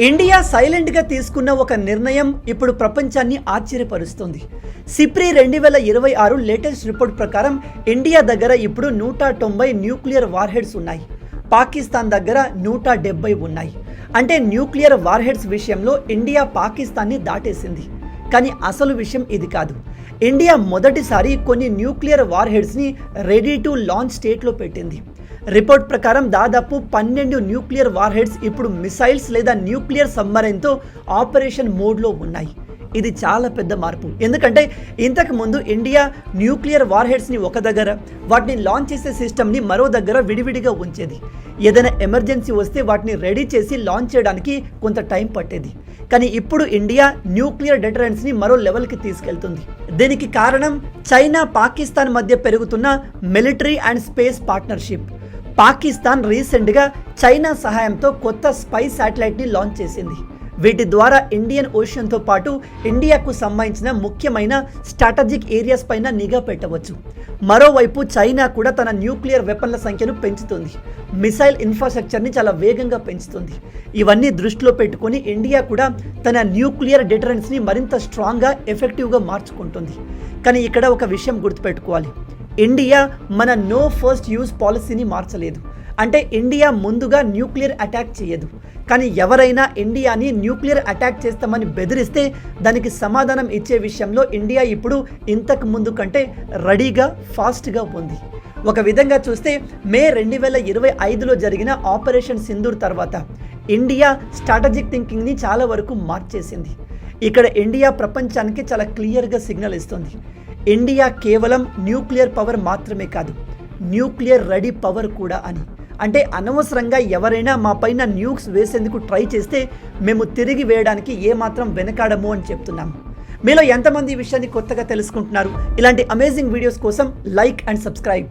India సైలెంట్గా తీసుకున్న ఒక నిర్ణయం ఇప్పుడు ప్రపంచాన్ని ఆశ్చర్యపరుస్తుంది. సిప్రి 2026 లేటెస్ట్ రిపోర్ట్ ప్రకారం ఇండియా దగ్గర ఇప్పుడు 190 న్యూక్లియర్ వార్హెడ్స్ ఉన్నాయి. పాకిస్తాన్ దగ్గర 170 ఉన్నాయి. అంటే న్యూక్లియర్ వార్హెడ్స్ విషయంలో ఇండియా పాకిస్తాన్ని దాటేసింది. కానీ అసలు విషయం ఇది కాదు. ఇండియా మొదటిసారి కొన్ని న్యూక్లియర్ వార్హెడ్స్ని రెడీ టు లాంచ్ స్టేట్లో పెట్టింది. రిపోర్ట్ ప్రకారం దాదాపు 12 న్యూక్లియర్ వార్హెడ్స్ ఇప్పుడు మిసైల్స్ లేదా న్యూక్లియర్ సబ్మరైన్తో ఆపరేషన్ మోడ్లో ఉన్నాయి. ఇది చాలా పెద్ద మార్పు. ఎందుకంటే ఇంతకుముందు ఇండియా న్యూక్లియర్ వార్హెడ్స్ని ఒక దగ్గర, వాటిని లాంచ్ చేసే సిస్టమ్ని మరో దగ్గర విడివిడిగా ఉంచేది. ఏదైనా ఎమర్జెన్సీ వస్తే వాటిని రెడీ చేసి లాంచ్ చేయడానికి కొంత టైం పట్టేది. కానీ ఇప్పుడు ఇండియా న్యూక్లియర్ డెటరెన్స్ని మరో లెవెల్కి తీసుకెళ్తుంది. దీనికి కారణం చైనా, పాకిస్తాన్ మధ్య పెరుగుతున్న military and space partnership. Pakistan రీసెంట్గా చైనా సహాయంతో కొత్త స్పై శాటిలైట్ని లాంచ్ చేసింది. వీటి ద్వారా ఇండియన్ ఓషన్తో పాటు ఇండియాకు సంబంధించిన ముఖ్యమైన స్ట్రాటజిక్ ఏరియాస్ పైన నిఘా పెట్టవచ్చు. మరోవైపు చైనా కూడా తన న్యూక్లియర్ వెపన్ల సంఖ్యను పెంచుతుంది. మిసైల్ ఇన్ఫ్రాస్ట్రక్చర్ని చాలా వేగంగా పెంచుతుంది. ఇవన్నీ దృష్టిలో పెట్టుకొని ఇండియా కూడా తన న్యూక్లియర్ డిటరెన్స్ని మరింత స్ట్రాంగ్గా, ఎఫెక్టివ్గా మార్చుకుంటుంది. కానీ ఇక్కడ ఒక విషయం గుర్తుపెట్టుకోవాలి. ఇండియా మన నో ఫస్ట్ యూజ్ పాలసీని మార్చలేదు. అంటే ఇండియా ముందుగా న్యూక్లియర్ అటాక్ చేయదు. కానీ ఎవరైనా ఇండియాని న్యూక్లియర్ అటాక్ చేస్తామని బెదిరిస్తే దానికి సమాధానం ఇచ్చే విషయంలో ఇండియా ఇప్పుడు ఇంతకు ముందు కంటే రెడీగా, ఫాస్ట్గా ఉంది. ఒక విధంగా చూస్తే మే 2025లో జరిగిన ఆపరేషన్ సింధూర్ తర్వాత ఇండియా స్ట్రాటజిక్ థింకింగ్ని చాలా వరకు మార్చేసింది. ఇక్కడ ఇండియా ప్రపంచానికి చాలా క్లియర్గా సిగ్నల్ ఇస్తుంది. ఇండియా కేవలం న్యూక్లియర్ పవర్ మాత్రమే కాదు, న్యూక్లియర్ రెడీ పవర్ కూడా అని. అంటే అనవసరంగా ఎవరైనా మా పైన న్యూక్స్ వేసేందుకు ట్రై చేస్తే మేము తిరిగి వేయడానికి ఏమాత్రం వెనకాడము అని చెప్తున్నాము. మీలో ఎంతమంది ఈ విషయాన్ని కొత్తగా తెలుసుకుంటున్నారు? ఇలాంటి అమేజింగ్ వీడియోస్ కోసం లైక్ అండ్ సబ్స్క్రైబ్.